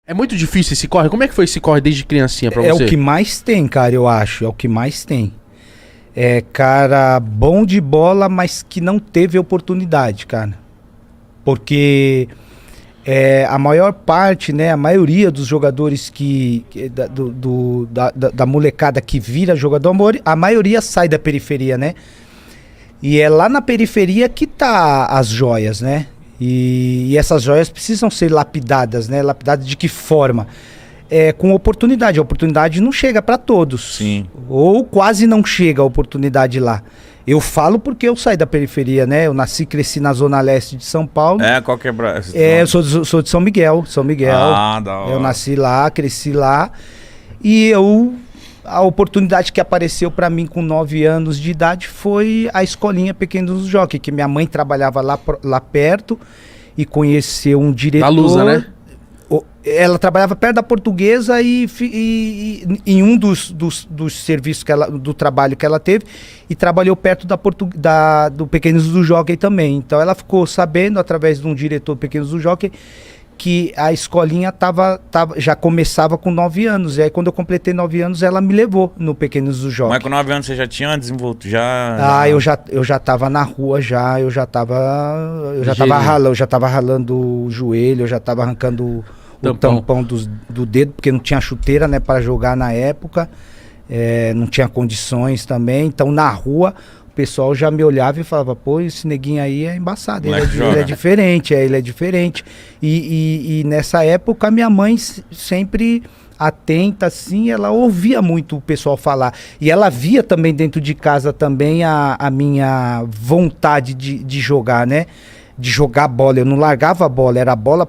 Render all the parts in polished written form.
É muito difícil esse corre. Como é que foi esse corre desde criancinha pra É você? o que mais tem, cara, eu acho. É o que mais tem. É cara bom de bola, mas que não teve oportunidade, cara. Porque a maior parte, né, a maioria dos jogadores da molecada que vira jogador, a maioria sai da periferia, né? E é lá na periferia que tá as joias, né? E essas joias precisam ser lapidadas, né? Lapidadas de que forma? Com oportunidade. A oportunidade não chega para todos. Sim. Ou quase não chega a oportunidade lá. Eu falo porque eu saí da periferia, né? Eu nasci e cresci na zona leste de São Paulo. Qual que é? Eu sou de São Miguel. São Miguel. Ah, da hora. Eu nasci lá, cresci lá. E a oportunidade que apareceu para mim com 9 anos de idade foi a escolinha Pequenos do Jockey, que minha mãe trabalhava lá perto e conheceu um diretor. Da Lusa, né? Ela trabalhava perto da Portuguesa e em um dos serviços do trabalho que ela teve, e trabalhou perto do Pequenos do Jockey também. Então ela ficou sabendo, através de um diretor Pequenos do Jockey, que a escolinha já começava com 9 anos. E aí quando eu completei 9 anos, ela me levou no Pequenos do Jockey. Mas com 9 anos você já tinha desenvolto? Eu já tava na rua já, eu já tava ralando o joelho, eu já tava arrancando o tampão do dedo, porque não tinha chuteira, né, para jogar na época. Não tinha condições também. Então na rua o pessoal já me olhava e falava, pô, esse neguinho aí é embaçado, ele é diferente, ele é diferente. E nessa época minha mãe sempre atenta, assim, ela ouvia muito o pessoal falar. E ela via também dentro de casa também a minha vontade de jogar, né? De jogar bola. Eu não largava a bola, era bola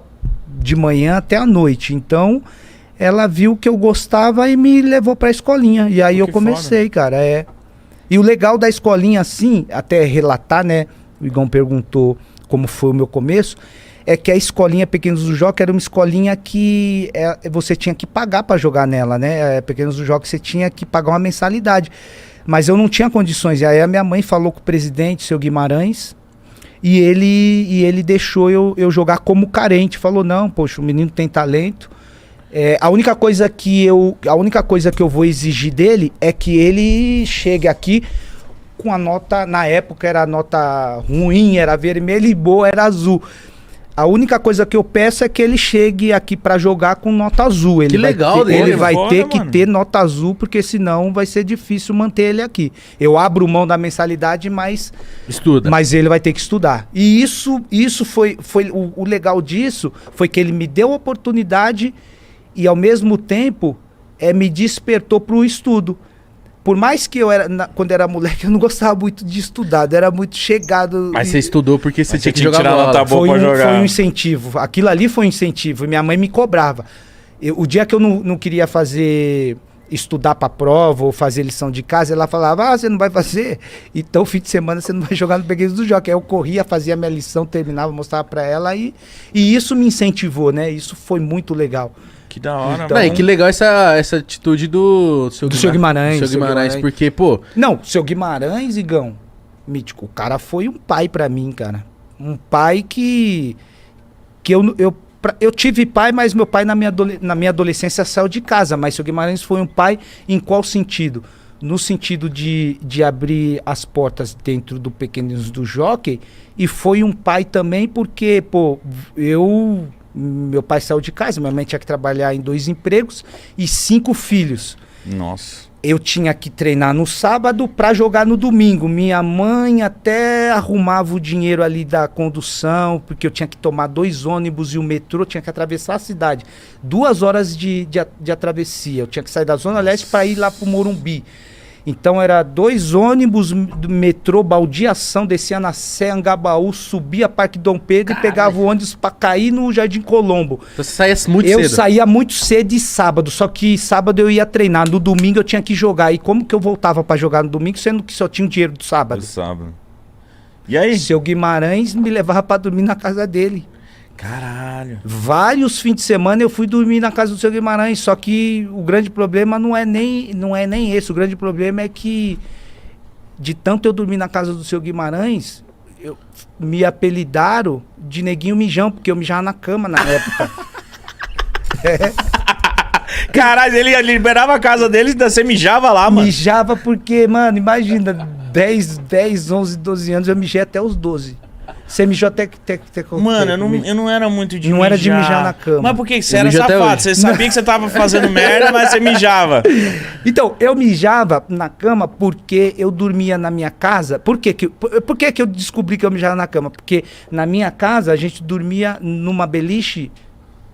de manhã até a noite. Então ela viu que eu gostava e me levou pra escolinha. E aí eu comecei, foda, cara. E o legal da escolinha, assim, até relatar, né? O Igão perguntou como foi o meu começo. É que a escolinha Pequenos do Jockey era uma escolinha que você tinha que pagar para jogar nela, né? Pequenos do Jockey você tinha que pagar uma mensalidade. Mas eu não tinha condições. E aí a minha mãe falou com o presidente, seu Guimarães, e ele deixou eu jogar como carente. Falou, não, poxa, o menino tem talento. A única coisa que eu vou exigir dele é que ele chegue aqui com a nota, na época era nota ruim, era vermelho, e boa era azul. A única coisa que eu peço é que ele chegue aqui pra jogar com nota azul. Ele vai ter que ter nota azul, porque senão vai ser difícil manter ele aqui. Eu abro mão da mensalidade, mas ele vai ter que estudar. E isso foi o legal disso, foi que ele me deu a oportunidade e ao mesmo tempo me despertou pro estudo. Por mais que quando era moleque, eu não gostava muito de estudar, eu era muito chegado. Mas você estudou porque você tinha que jogar bola. Foi um incentivo, aquilo ali foi um incentivo, e minha mãe me cobrava. O dia que eu não queria estudar para prova ou fazer lição de casa, ela falava, você não vai fazer? Então, fim de semana você não vai jogar no Pequenos do Jockey. Aí eu corria, fazia minha lição, terminava, mostrava para ela, e isso me incentivou, né? Isso foi muito legal. Que da hora, então, mano. Que legal essa atitude do seu Guimarães. Do seu Guimarães, porque, pô... Não, seu Guimarães, Igão, mítico, o cara foi um pai pra mim, cara. Um pai que eu tive pai, mas meu pai na minha adolescência saiu de casa. Mas seu Guimarães foi um pai em qual sentido? No sentido de abrir as portas dentro do Pequenos do Jockey, e foi um pai também porque, pô, meu pai saiu de casa, minha mãe tinha que trabalhar em 2 empregos e 5 filhos. Nossa. Eu tinha que treinar no sábado para jogar no domingo. Minha mãe até arrumava o dinheiro ali da condução, porque eu tinha que tomar 2 ônibus e o metrô, tinha que atravessar a cidade. 2 horas de travessia. Eu tinha que sair da Zona Leste para ir lá pro Morumbi. Então era 2 ônibus do metrô, baldeação, descia na Sé, Angabaú, subia Parque Dom Pedro, caralho, e pegava o ônibus pra cair no Jardim Colombo. Então você saía muito cedo? Eu saía muito cedo de sábado, só que sábado eu ia treinar, no domingo eu tinha que jogar. E como que eu voltava pra jogar no domingo, sendo que só tinha o dinheiro do sábado? E aí? Seu Guimarães me levava pra dormir na casa dele. Caralho. Vários fins de semana eu fui dormir na casa do seu Guimarães, só que o grande problema não é nem esse. O grande problema é que, de tanto eu dormir na casa do seu Guimarães, me apelidaram de Neguinho Mijão, porque eu mijava na cama na época. Caralho, ele liberava a casa deles e você mijava lá, mano. Mijava porque, mano, imagina, 10, 11, 12 anos, eu mijei até os 12. Você mijou até Mano, eu não era muito de não mijar. Era de mijar na cama. Mas por que você Eu era mijo até safado? hoje. Você sabia que você tava fazendo merda, mas você mijava. Então, eu mijava na cama porque eu dormia na minha casa. Por que que eu descobri que eu mijava na cama? Porque na minha casa a gente dormia numa beliche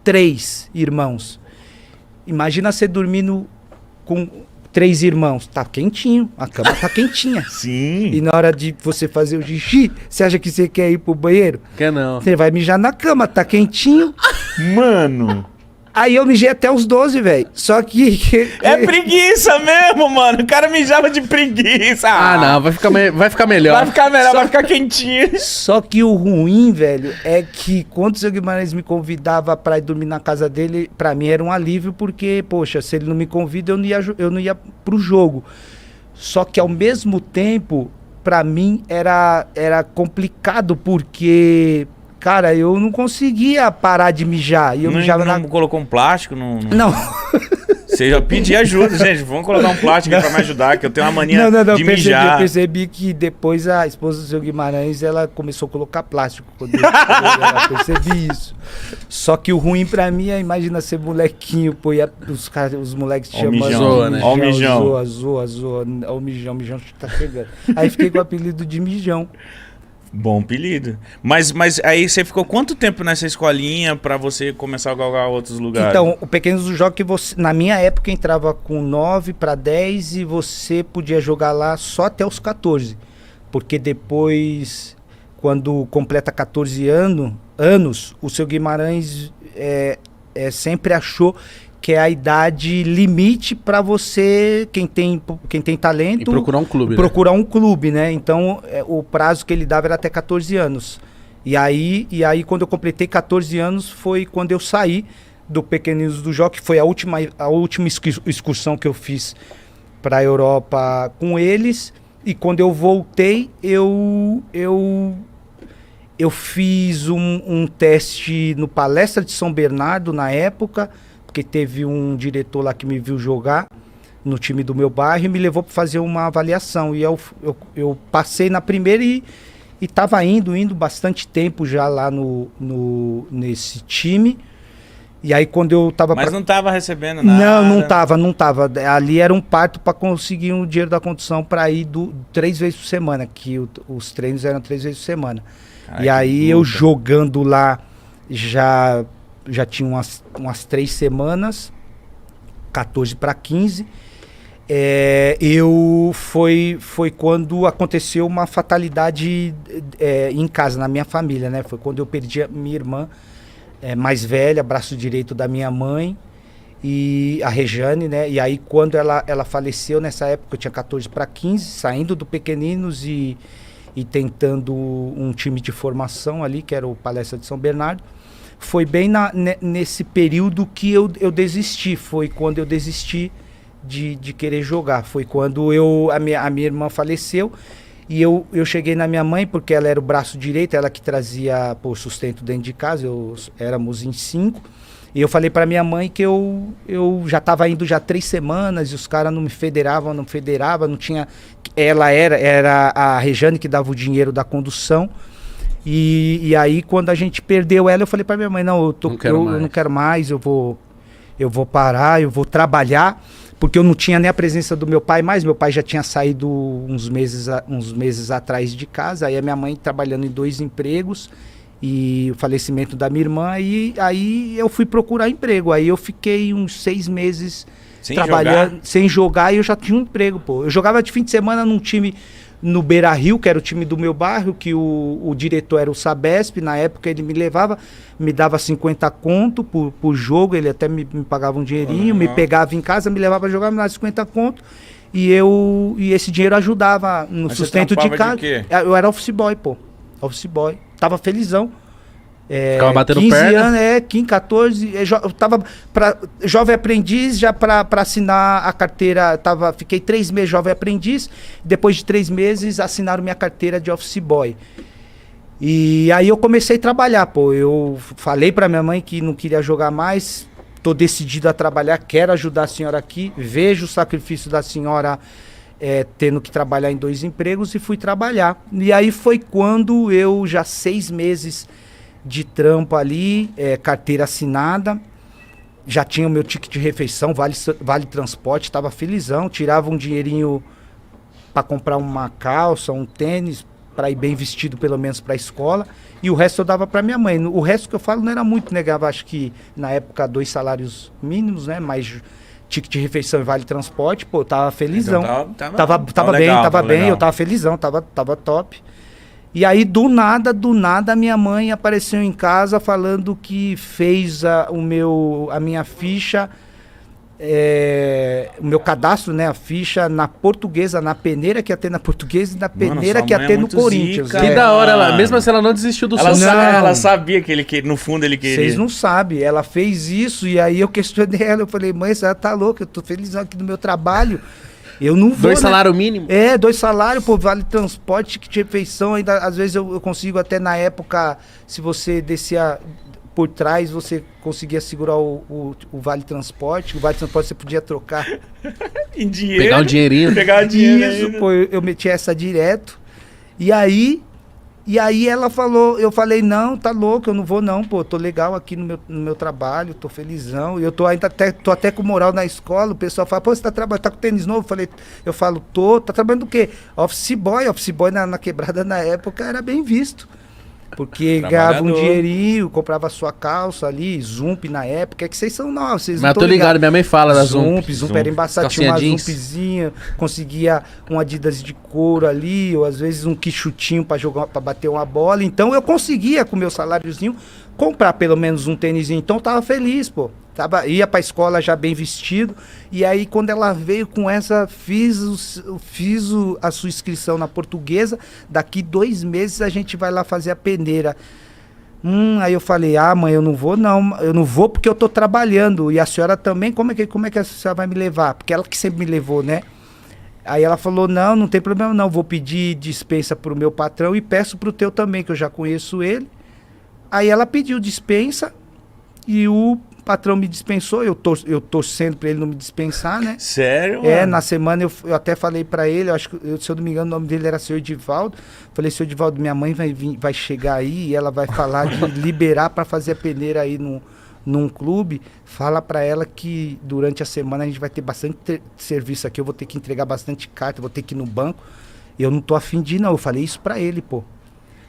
3 irmãos. Imagina você dormindo com 3 irmãos. Tá quentinho, a cama tá quentinha. Sim. E na hora de você fazer o xixi, você acha que você quer ir pro banheiro? Quer não. Você vai mijar na cama, tá quentinho. Mano. Aí eu mijei até os 12, velho. Só que... É preguiça mesmo, mano. O cara mijava de preguiça. Ah, não, vai ficar melhor. Vai ficar melhor, vai ficar quentinho. Só que o ruim, velho, é que quando o seu Guimarães me convidava pra ir dormir na casa dele, pra mim era um alívio, porque, poxa, se ele não me convida, eu não ia pro jogo. Só que ao mesmo tempo, pra mim era complicado, porque... Cara, eu não conseguia parar de mijar. E eu mijava não colocou um plástico? Não. Você já pedi ajuda, gente. Vamos colocar um plástico aí pra me ajudar, que eu tenho uma mania de mijar. Eu percebi que depois a esposa do seu Guimarães, ela começou a colocar plástico. Quando eu percebi isso. Só que o ruim pra mim é, imagina ser molequinho, pô, os moleques te chamando. Zoa, né? Ó o mijão. Zoa. Ó o mijão tá chegando. Aí fiquei com o apelido de mijão. Bom apelido. Mas aí você ficou quanto tempo nessa escolinha pra você começar a galgar outros lugares? Então, o Pequenos do Jockey, você, na minha época, entrava com 9 para 10 e você podia jogar lá só até os 14. Porque depois, quando completa 14 anos, o seu Guimarães sempre achou que é a idade limite para você, quem tem talento... E procurar um clube, procurar um clube, né? Então, o prazo que ele dava era até 14 anos. E aí, quando eu completei 14 anos, foi quando eu saí do Pequeninos do Jockey. Foi a última excursão que eu fiz para a Europa com eles. E quando eu voltei, eu fiz um teste no Palestra de São Bernardo, na época... porque teve um diretor lá que me viu jogar no time do meu bairro e me levou para fazer uma avaliação. E eu passei na primeira e estava indo bastante tempo já lá nesse time. E aí quando eu tava... Mas não estava recebendo nada? Não tava. Ali era um parto para conseguir o dinheiro da condução para ir 3 vezes por semana, que os treinos eram 3 vezes por semana. Ai, e aí eu jogando lá já tinha umas 3 semanas, 14 para 15. Foi quando aconteceu uma fatalidade em casa, na minha família, né? Foi quando eu perdi a minha irmã mais velha, braço direito da minha mãe, e a Rejane, né? E aí quando ela faleceu, nessa época eu tinha 14 para 15, saindo do Pequeninos e tentando um time de formação ali, que era o Palestra de São Bernardo. Foi bem nesse período que eu desisti. Foi quando eu desisti de querer jogar. Foi quando a minha irmã faleceu e eu cheguei na minha mãe, porque ela era o braço direito, ela que trazia o sustento dentro de casa, éramos em 5. E eu falei para minha mãe que eu já estava indo já 3 semanas e os caras não me federavam, não tinha... Ela era a Rejane que dava o dinheiro da condução. E aí, quando a gente perdeu ela, eu falei pra minha mãe, eu não quero mais, eu vou parar, eu vou trabalhar, porque eu não tinha nem a presença do meu pai mais. Meu pai já tinha saído uns meses atrás de casa, aí a minha mãe trabalhando em 2 empregos, e o falecimento da minha irmã, e aí eu fui procurar emprego. Aí eu fiquei uns 6 meses trabalhando, sem jogar, e eu já tinha um emprego, pô. Eu jogava de fim de semana num time... no Beira Rio, que era o time do meu bairro, que o diretor era o Sabesp. Na época ele me levava, me dava 50 conto por jogo, ele até me pagava um dinheirinho, me pegava em casa, me levava a jogar, me dava 50 conto, e esse dinheiro ajudava no sustento de casa. Eu era office boy, pô. Office boy. Tava felizão. Ficava batendo 15 perna. anos, 15, 14, eu tava jovem aprendiz, já para assinar a carteira, fiquei 3 meses jovem aprendiz, depois de 3 meses assinaram minha carteira de office boy. E aí eu comecei a trabalhar, pô, eu falei pra minha mãe que não queria jogar mais, tô decidido a trabalhar, quero ajudar a senhora aqui, vejo o sacrifício da senhora tendo que trabalhar em 2 empregos e fui trabalhar. E aí foi quando eu, já 6 meses de trampo ali, carteira assinada, já tinha o meu ticket de refeição, vale transporte, estava felizão, tirava um dinheirinho para comprar uma calça, um tênis, para ir bem vestido pelo menos para a escola, e o resto eu dava para minha mãe. O resto que eu falo não era muito, né? Ganhava, acho que na época 2 salários mínimos, né? Mais ticket de refeição e vale transporte, pô, eu tava felizão. Então, tava bem, legal, tava bem, legal. eu tava felizão, tava top. E aí, do nada, minha mãe apareceu em casa falando que fez a minha ficha, o meu cadastro, né? A ficha na Portuguesa, na peneira que ia ter na Portuguesa e na peneira sua que ia mãe é ter no muito Corinthians. zica. Que da hora, ela, mesmo assim ela não desistiu do sonho. Ela sabia que ele no fundo ele queria. Vocês não sabem, ela fez isso e aí eu questionei ela, eu falei, mãe, você tá louca, eu tô felizão aqui no meu trabalho, eu não vou, 2 salários mínimos? 2 salários, pô, vale transporte, que de refeição, ainda às vezes eu consigo até na época, se você descia por trás, você conseguia segurar o vale transporte você podia trocar. Em dinheiro. Pegar um dinheirinho. Pegar o dinheiro. Isso, ainda. pô, eu meti essa direto. E aí ela falou, eu falei, não, tá louco, eu não vou não, pô, tô legal aqui no meu trabalho, tô felizão. E eu tô até com moral na escola, o pessoal fala, pô, você tá trabalhando, tá com tênis novo? Eu falo, tá trabalhando do quê? Office boy na quebrada na época era bem visto. Porque ganhava um dinheirinho, comprava sua calça ali, Zump na época, é que vocês são novos, vocês não Mas tô ligado, minha mãe fala da Zump. Zump era embaçado, tinha uma Zumpzinha, conseguia um Adidas de couro ali, ou às vezes um quichutinho pra jogar, para bater uma bola. Então eu conseguia, com meu saláriozinho, comprar pelo menos um tênisinho. Então eu tava feliz, pô. Ia pra escola já bem vestido. E aí quando ela veio com essa, fiz a sua inscrição na Portuguesa, daqui 2 meses a gente vai lá fazer a peneira. Aí eu falei, mãe, eu não vou porque eu tô trabalhando. E a senhora também, como é que a senhora vai me levar? Porque ela que sempre me levou, né? Aí ela falou, não tem problema não, vou pedir dispensa pro meu patrão e peço pro teu também, que eu já conheço ele. Aí ela pediu dispensa e o patrão me dispensou, eu torcendo pra ele não me dispensar, né? Sério, mano? Na semana eu até falei pra ele, eu acho que, se eu não me engano, o nome dele era Seu Edivaldo. Falei, Seu Edivaldo, minha mãe vai chegar aí e ela vai falar de liberar pra fazer a peneira aí num clube. Fala pra ela que durante a semana a gente vai ter bastante serviço aqui, eu vou ter que entregar bastante carta, vou ter que ir no banco. Eu não tô afim de ir, não. Eu falei isso pra ele, pô.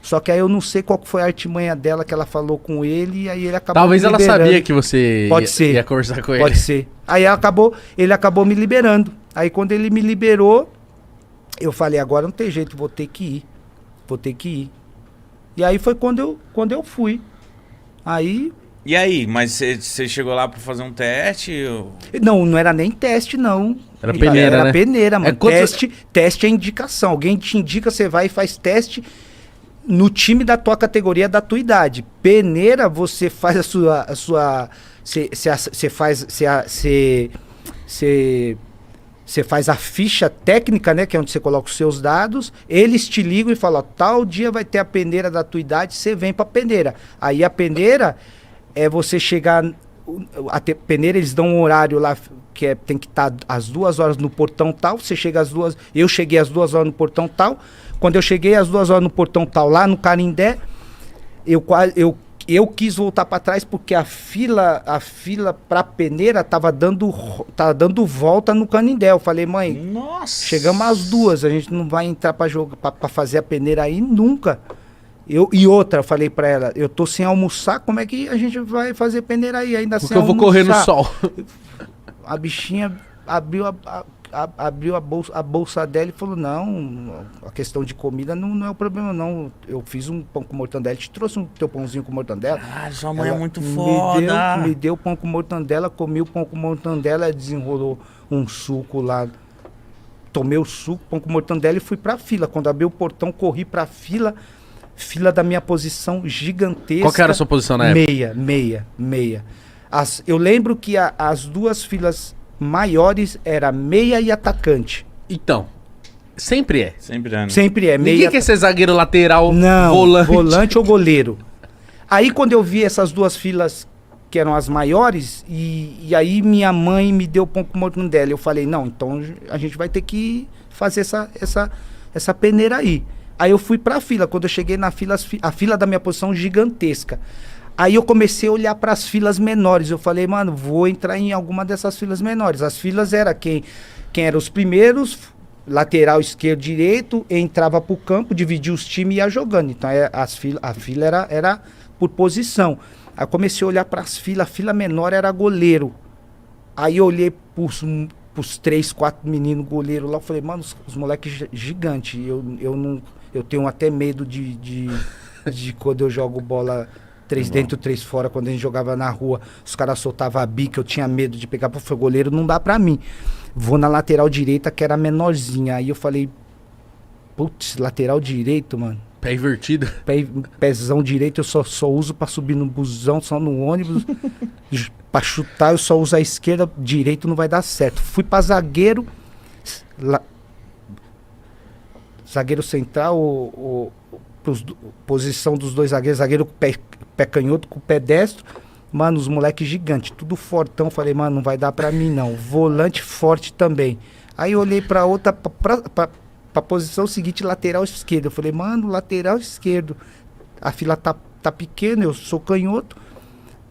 Só que aí eu não sei qual foi a artimanha dela que ela falou com ele e aí ele acabou Talvez me ela liberando. sabia que você ia conversar com ele. Pode ser. Aí ele acabou me liberando. Aí quando ele me liberou, eu falei, agora não tem jeito, vou ter que ir. E aí foi quando eu fui. Aí... E aí, mas você chegou lá pra fazer um teste? Não era nem teste, não. Era peneira, Era né? peneira, mano. Quanto... Teste é indicação. Alguém te indica, você vai e faz teste no time da tua categoria, da tua idade. Peneira, você faz você faz a ficha técnica, né, que é onde você coloca os seus dados, eles te ligam e falam, ó, tal dia vai ter a peneira da tua idade, você vem pra peneira. Aí a peneira é você chegar, peneira eles dão um horário lá, que tem que estar às 2 horas no portão tal, você chega às 2, eu cheguei às 2 horas no portão tal, quando eu cheguei às 2 horas no portão tal, lá no Canindé, eu quis voltar para trás porque a fila pra peneira tava dando volta no Canindé. Eu falei, mãe, nossa, chegamos às 2, a gente não vai entrar para jogar, para fazer a peneira aí nunca. E outra, eu falei para ela, eu tô sem almoçar, como é que a gente vai fazer peneira aí ainda porque sem almoçar? Porque eu vou correr no sol. A bichinha abriu a bolsa dela e falou, não, a questão de comida não é o problema, não. Eu fiz um pão com mortandela, te trouxe um teu pãozinho com mortandela. Ah, sua mãe é muito foda. Me deu pão com mortandela, comi o pão com mortandela, desenrolou um suco lá. Tomei o suco, pão com mortandela e fui pra fila. Quando abri o portão, corri pra fila da minha posição gigantesca. Qual que era a sua posição na época? Meia. Eu lembro que as 2 filas maiores era meia e atacante. Então, sempre é. Sempre é. Ninguém quer ser zagueiro lateral, não, volante. Volante ou goleiro. Aí quando eu vi essas 2 filas que eram as maiores, e aí minha mãe me deu pão com mortandela. Eu falei, não, então a gente vai ter que fazer essa peneira aí. Aí eu fui pra fila. Quando eu cheguei na fila, a fila da minha posição gigantesca. Aí eu comecei a olhar para as filas menores. Eu falei, mano, vou entrar em alguma dessas filas menores. As filas era quem eram os primeiros, lateral, esquerdo, direito, entrava pro campo, dividia os times e ia jogando. Então a fila era por posição. Aí eu comecei a olhar para as filas. A fila menor era goleiro. Aí eu olhei pros 3, 4 meninos goleiros lá. Eu falei, mano, os moleques gigantes. Eu tenho até medo de quando eu jogo bola 3 dentro, 3 fora, quando a gente jogava na rua, os caras soltavam a bica, eu tinha medo de pegar, porque o goleiro não dá pra mim. Vou na lateral direita, que era menorzinha. Aí eu falei, putz, lateral direito, mano. Pé invertido. Pézão direito eu só uso pra subir no busão, só no ônibus. Pra chutar eu só uso a esquerda, direito não vai dar certo. Fui pra zagueiro, zagueiro central, posição dos dois zagueiros, zagueiro pé canhoto com o pé destro, mano, os moleques gigantes, tudo fortão, falei, mano, não vai dar pra mim não, volante forte também. Aí eu olhei pra outra, pra posição seguinte, lateral esquerdo, eu falei, mano, lateral esquerdo, a fila tá pequena, eu sou canhoto,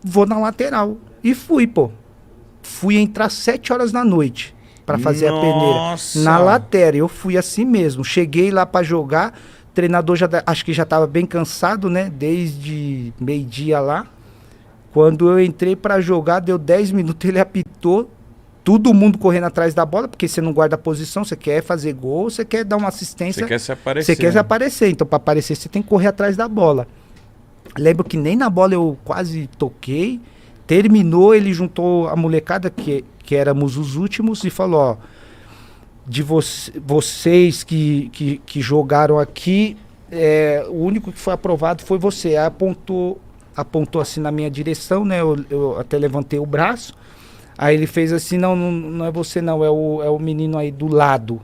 vou na lateral, e fui, pô, fui entrar 7 horas da noite pra fazer a peneira, na lateral, eu fui assim mesmo, cheguei lá pra jogar, o treinador acho que já estava bem cansado, né? Desde meio-dia lá. Quando eu entrei para jogar, deu 10 minutos, ele apitou. Todo mundo correndo atrás da bola, porque você não guarda a posição, você quer fazer gol, você quer dar uma assistência. Você quer se aparecer. Você quer se aparecer. Então, para aparecer, você tem que correr atrás da bola. Lembro que nem na bola eu quase toquei. Terminou, ele juntou a molecada, que éramos os últimos, e falou, ó, de vocês que jogaram aqui, o único que foi aprovado foi você. Aí apontou assim na minha direção, né? Eu até levantei o braço. Aí ele fez assim, não é você não, é o menino aí do lado.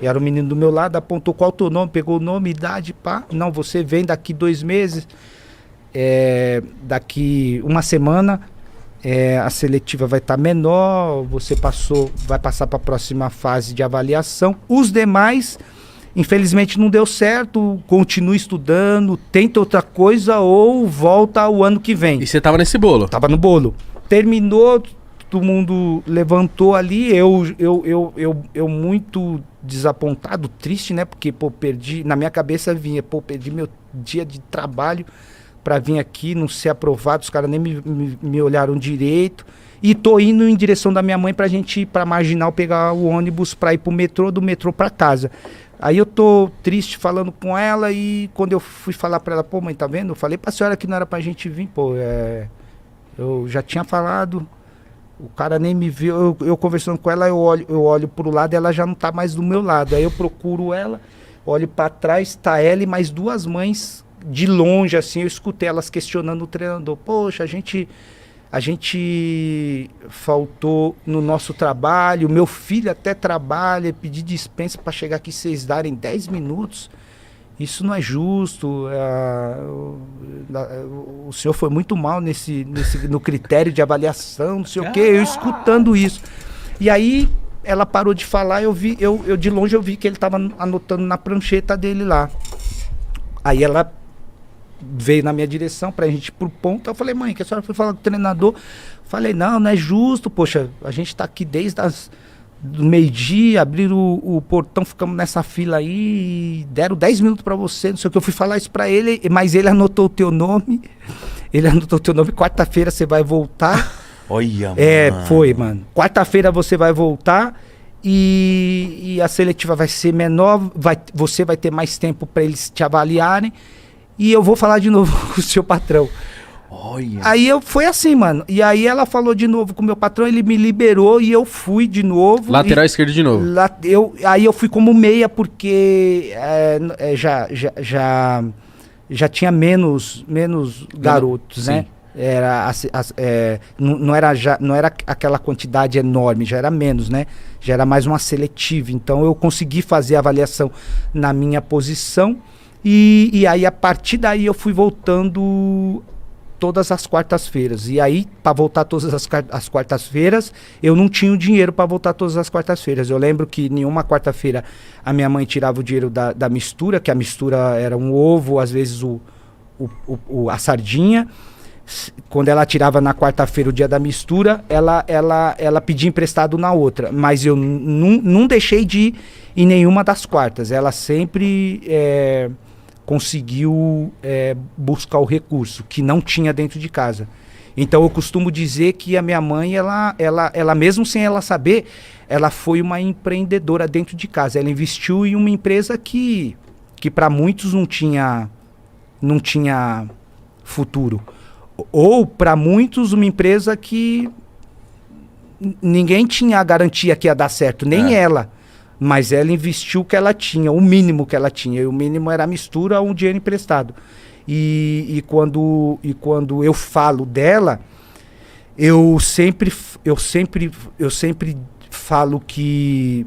Era o menino do meu lado, apontou qual o teu nome, pegou o nome, idade, pá. Não, você vem daqui 2 meses, daqui 1 semana. A seletiva vai estar menor, você vai passar para a próxima fase de avaliação. Os demais, infelizmente não deu certo, continue estudando, tenta outra coisa ou volta ao ano que vem. E você tava nesse bolo? Tava no bolo. Terminou, todo mundo levantou ali, eu muito desapontado, triste, né? Porque, pô, perdi, na minha cabeça vinha, pô, perdi meu dia de trabalho pra vir aqui, não ser aprovado, os caras nem me olharam direito. E tô indo em direção da minha mãe pra gente ir pra Marginal pegar o ônibus pra ir pro metrô, do metrô pra casa. Aí eu tô triste falando com ela e quando eu fui falar pra ela, pô, mãe, tá vendo? Eu falei pra senhora que não era pra gente vir, pô, eu já tinha falado, o cara nem me viu, eu conversando com ela, eu olho pro lado e ela já não tá mais do meu lado. Aí eu procuro ela, olho pra trás, tá ela e mais 2 mães de longe, assim, eu escutei elas questionando o treinador. Poxa, a gente faltou no nosso trabalho, meu filho até trabalha, pedi dispensa para chegar aqui, vocês darem 10 minutos. Isso não é justo. O senhor foi muito mal no critério de avaliação, não sei o quê, eu escutando isso. E aí ela parou de falar, eu de longe eu vi que ele estava anotando na prancheta dele lá. Aí ela veio na minha direção pra gente ir pro ponto. Eu falei, mãe, que a senhora foi falar com o treinador? Falei, não é justo, poxa, a gente tá aqui desde do meio-dia, abriram o portão, ficamos nessa fila aí, deram 10 minutos pra você, não sei o que. Eu fui falar isso pra ele, mas ele anotou o teu nome. Quarta-feira você vai voltar. Olha, mano. Foi, mano. Quarta-feira você vai voltar e a seletiva vai ser menor, você vai ter mais tempo pra eles te avaliarem. E eu vou falar de novo com o seu patrão. Olha. Aí foi assim, mano. E aí ela falou de novo com o meu patrão, ele me liberou e eu fui de novo. Lateral esquerdo de novo. Aí eu fui como meia, porque já tinha menos garotos, né? Não era aquela quantidade enorme, já era menos, né? Já era mais uma seletiva. Então eu consegui fazer a avaliação na minha posição. E aí, a partir daí, eu fui voltando todas as quartas-feiras. E aí, para voltar todas as quartas-feiras, eu não tinha o dinheiro para voltar todas as quartas-feiras. Eu lembro que nenhuma quarta-feira a minha mãe tirava o dinheiro da mistura, que a mistura era um ovo, às vezes a sardinha. Quando ela tirava na quarta-feira o dia da mistura, ela pedia emprestado na outra. Mas eu não deixei de ir em nenhuma das quartas. Ela sempre conseguiu buscar o recurso, que não tinha dentro de casa. Então eu costumo dizer que a minha mãe, ela mesmo sem ela saber, ela foi uma empreendedora dentro de casa. Ela investiu em uma empresa que para muitos não tinha futuro. Ou, para muitos, uma empresa que ninguém tinha a garantia que ia dar certo, nem ela. Mas ela investiu o que ela tinha, o mínimo que ela tinha. E o mínimo era a mistura a um dinheiro emprestado. E quando eu falo dela, eu sempre falo que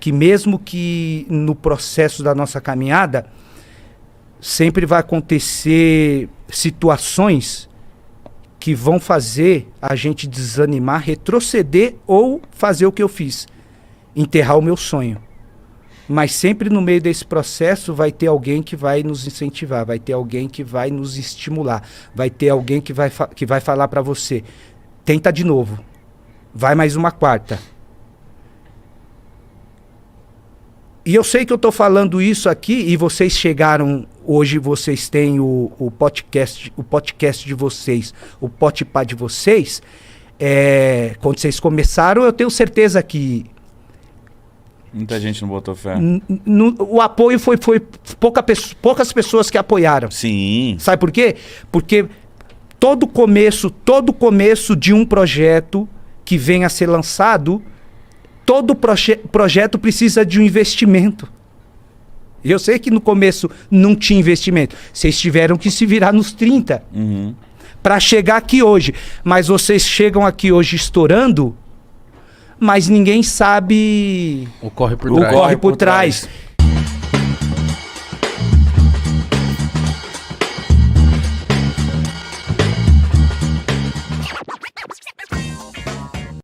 mesmo que no processo da nossa caminhada, sempre vai acontecer situações que vão fazer a gente desanimar, retroceder ou fazer o que eu fiz, enterrar o meu sonho. Mas sempre no meio desse processo vai ter alguém que vai nos incentivar, vai ter alguém que vai nos estimular, vai ter alguém que vai falar para você, tenta de novo, vai mais uma quarta. E eu sei que eu estou falando isso aqui e vocês chegaram, hoje vocês têm o podcast de vocês, o Podpah de vocês. Quando vocês começaram, eu tenho certeza que muita gente não botou fé. O apoio foi poucas pessoas que apoiaram. Sim. Sabe por quê? Porque todo começo de um projeto que venha a ser lançado, todo projeto precisa de um investimento. E eu sei que no começo não tinha investimento. Vocês tiveram que se virar nos 30 para chegar aqui hoje. Mas vocês chegam aqui hoje estourando, mas ninguém sabe o corre por trás.